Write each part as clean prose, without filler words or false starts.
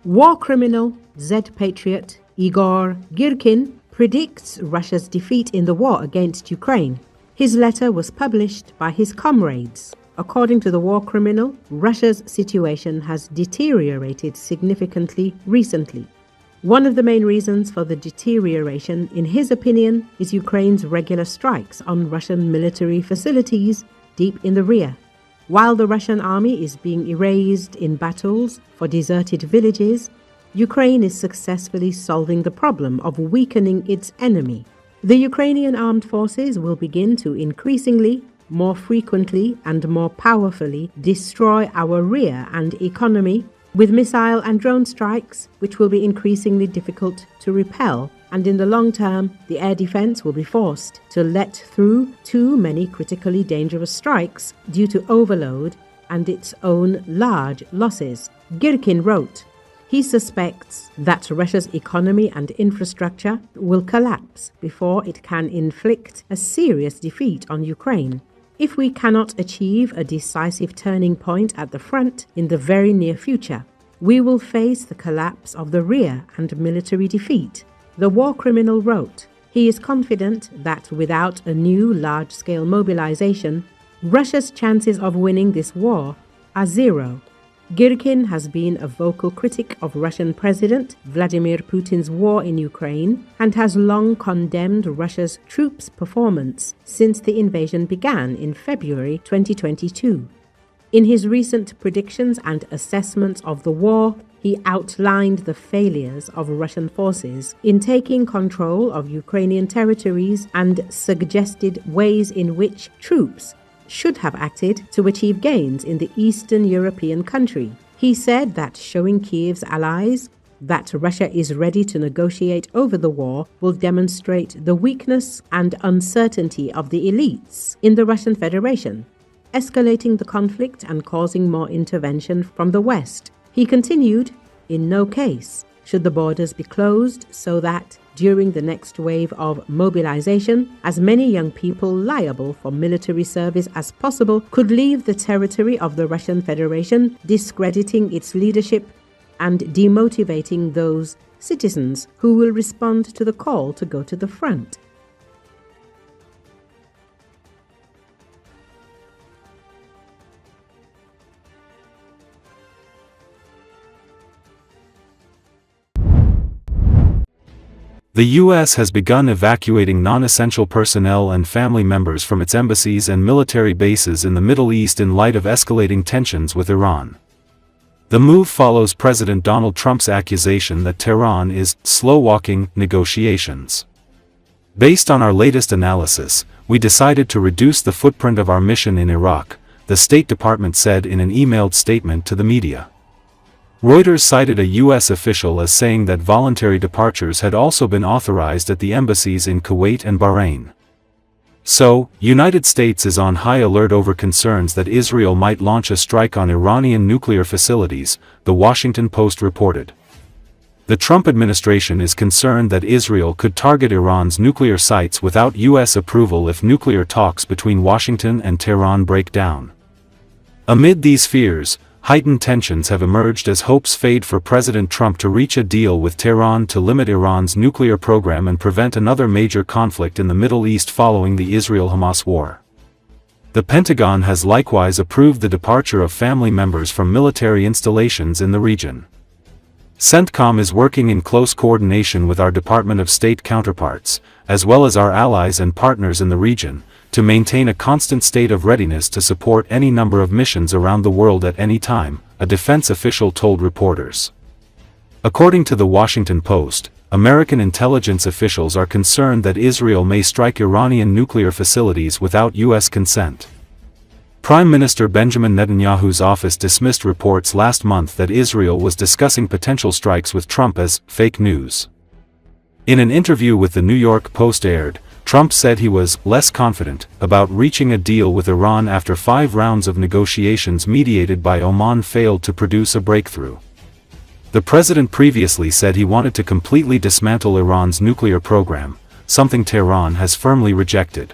War criminal Z-patriot Igor Girkin predicts Russia's defeat in the war against Ukraine. His letter was published by his comrades. According to the war criminal, Russia's situation has deteriorated significantly recently. One of the main reasons for the deterioration, in his opinion, is Ukraine's regular strikes on Russian military facilities deep in the rear. While the Russian army is being erased in battles for deserted villages, Ukraine is successfully solving the problem of weakening its enemy. The Ukrainian Armed Forces will begin to increasingly, more frequently and more powerfully destroy our rear and economy with missile and drone strikes, which will be increasingly difficult to repel, and in the long term, the air defense will be forced to let through too many critically dangerous strikes due to overload and its own large losses. Girkin wrote, he suspects that Russia's economy and infrastructure will collapse before it can inflict a serious defeat on Ukraine. If we cannot achieve a decisive turning point at the front in the very near future, we will face the collapse of the rear and military defeat. The war criminal wrote, he is confident that without a new large-scale mobilization, Russia's chances of winning this war are zero. Girkin has been a vocal critic of Russian President Vladimir Putin's war in Ukraine and has long condemned Russia's troops' performance since the invasion began in February 2022. In his recent predictions and assessments of the war, he outlined the failures of Russian forces in taking control of Ukrainian territories and suggested ways in which troops should have acted to achieve gains in the Eastern European country. He said that showing Kiev's allies that Russia is ready to negotiate over the war will demonstrate the weakness and uncertainty of the elites in the Russian Federation, escalating the conflict and causing more intervention from the West. He continued, in no case should the borders be closed so that during the next wave of mobilization, as many young people liable for military service as possible could leave the territory of the Russian Federation, discrediting its leadership and demotivating those citizens who will respond to the call to go to the front. The U.S. has begun evacuating non-essential personnel and family members from its embassies and military bases in the Middle East in light of escalating tensions with Iran. The move follows President Donald Trump's accusation that Tehran is slow-walking negotiations. Based on our latest analysis, we decided to reduce the footprint of our mission in Iraq, the State Department said in an emailed statement to the media. Reuters cited a U.S. official as saying that voluntary departures had also been authorized at the embassies in Kuwait and Bahrain. So, United States is on high alert over concerns that Israel might launch a strike on Iranian nuclear facilities, the Washington Post reported. The Trump administration is concerned that Israel could target Iran's nuclear sites without U.S. approval if nuclear talks between Washington and Tehran break down. Amid these fears, heightened tensions have emerged as hopes fade for President Trump to reach a deal with Tehran to limit Iran's nuclear program and prevent another major conflict in the Middle East following the Israel-Hamas war. The Pentagon has likewise approved the departure of family members from military installations in the region. CENTCOM is working in close coordination with our Department of State counterparts, as well as our allies and partners in the region, to maintain a constant state of readiness to support any number of missions around the world at any time, a defense official told reporters. According to the Washington Post, American intelligence officials are concerned that Israel may strike Iranian nuclear facilities without U.S. consent. Prime Minister Benjamin Netanyahu's office dismissed reports last month that Israel was discussing potential strikes with Trump as fake news. In an interview with the New York Post aired, Trump said he was less confident about reaching a deal with Iran after 5 rounds of negotiations mediated by Oman failed to produce a breakthrough. The president previously said he wanted to completely dismantle Iran's nuclear program, something Tehran has firmly rejected.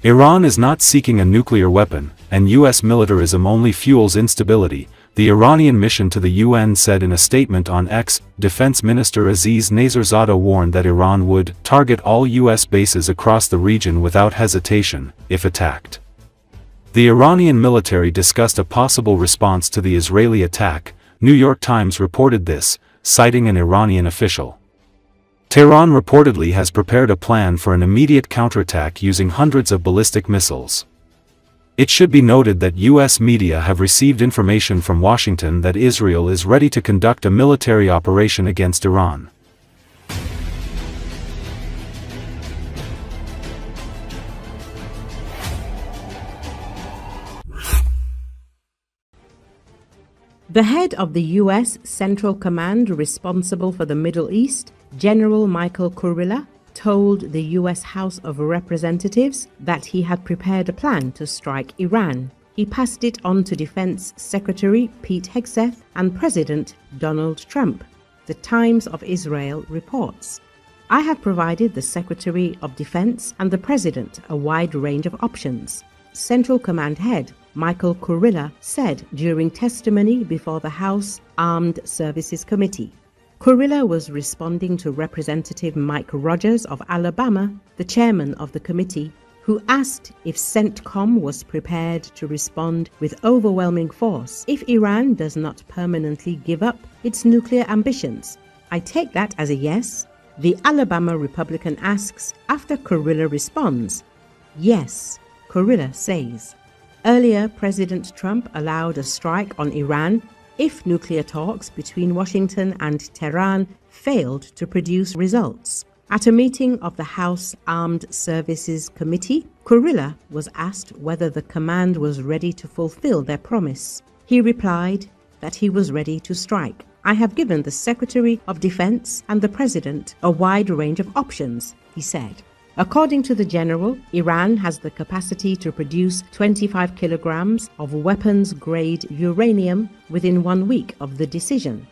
Iran is not seeking a nuclear weapon, and U.S. militarism only fuels instability, the Iranian mission to the UN said in a statement on X. Defense Minister Aziz Naserzadeh warned that Iran would target all U.S. bases across the region without hesitation, if attacked. The Iranian military discussed a possible response to the Israeli attack. New York Times reported this, citing an Iranian official. Tehran reportedly has prepared a plan for an immediate counterattack using hundreds of ballistic missiles. It should be noted that U.S. media have received information from Washington that Israel is ready to conduct a military operation against Iran. The head of the U.S. Central Command responsible for the Middle East, General Michael Kurilla, told the U.S. House of Representatives that he had prepared a plan to strike Iran. He passed it on to Defense Secretary Pete Hegseth and President Donald Trump, the Times of Israel reports. I have provided the Secretary of Defense and the President a wide range of options, Central Command head Michael Kurilla said during testimony before the House Armed Services Committee. Kurilla was responding to Representative Mike Rogers of Alabama, the chairman of the committee, who asked if CENTCOM was prepared to respond with overwhelming force if Iran does not permanently give up its nuclear ambitions. I take that as a yes. The Alabama Republican asks after Kurilla responds. Yes, Kurilla says. Earlier, President Trump allowed a strike on Iran if nuclear talks between Washington and Tehran failed to produce results. At a meeting of the House Armed Services Committee, Kurilla was asked whether the command was ready to fulfill their promise. He replied that he was ready to strike. I have given the Secretary of Defense and the President a wide range of options, he said. According to the general, Iran has the capacity to produce 25 kilograms of weapons-grade uranium within 1 week of the decision.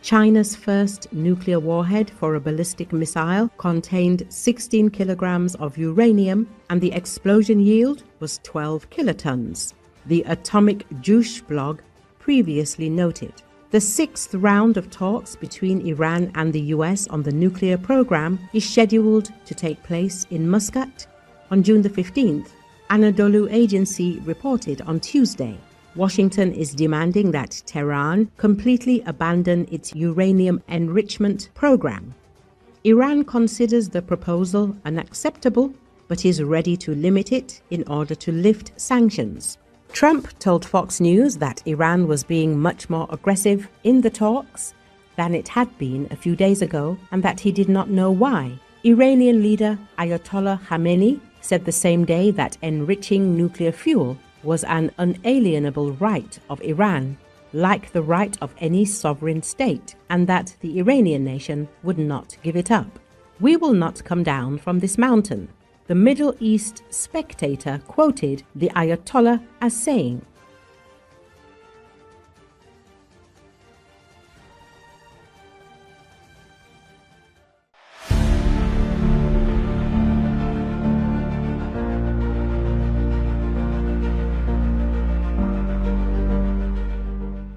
China's first nuclear warhead for a ballistic missile contained 16 kilograms of uranium and the explosion yield was 12 kilotons, the Atomic Juice blog previously noted. The sixth round of talks between Iran and the US on the nuclear program is scheduled to take place in Muscat on June the 15th, Anadolu Agency reported on Tuesday. Washington is demanding that Tehran completely abandon its uranium enrichment program. Iran considers the proposal unacceptable, but is ready to limit it in order to lift sanctions. Trump told Fox News that Iran was being much more aggressive in the talks than it had been a few days ago and that he did not know why. Iranian leader Ayatollah Khamenei said the same day that enriching nuclear fuel was an unalienable right of Iran, like the right of any sovereign state, and that the Iranian nation would not give it up. We will not come down from this mountain. The Middle East Spectator quoted the Ayatollah as saying,